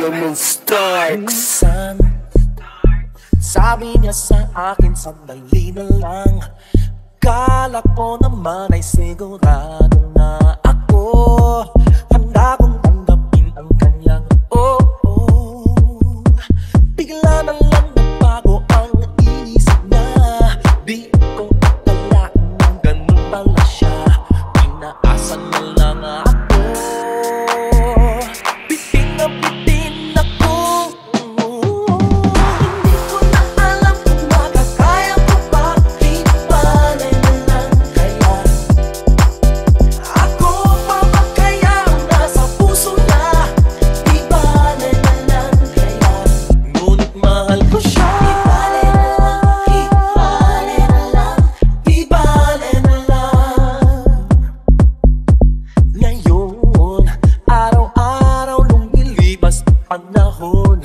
Solomon Starks. Minsan, sabi niya sa akin, sandali na lang. Kala ko naman ay sigurado na ako handa kong tanggapin ang kanyang bigla na lang nagbago ang isip niya. Di ko akala na ganun pala siya. Inaasan na lang ako, bitin na bitin ako. Hindi ko na alam kung makakaya ko ba. Ibalay na lang kaya. Ako pa ba kaya ang nasa puso niya? Ibalay na lang kaya. Ngunit mahal ko siya. Ibalay na lang, ibalay na lang, ibalay na lang. Ngayon, araw-araw lumilipas ang panahon.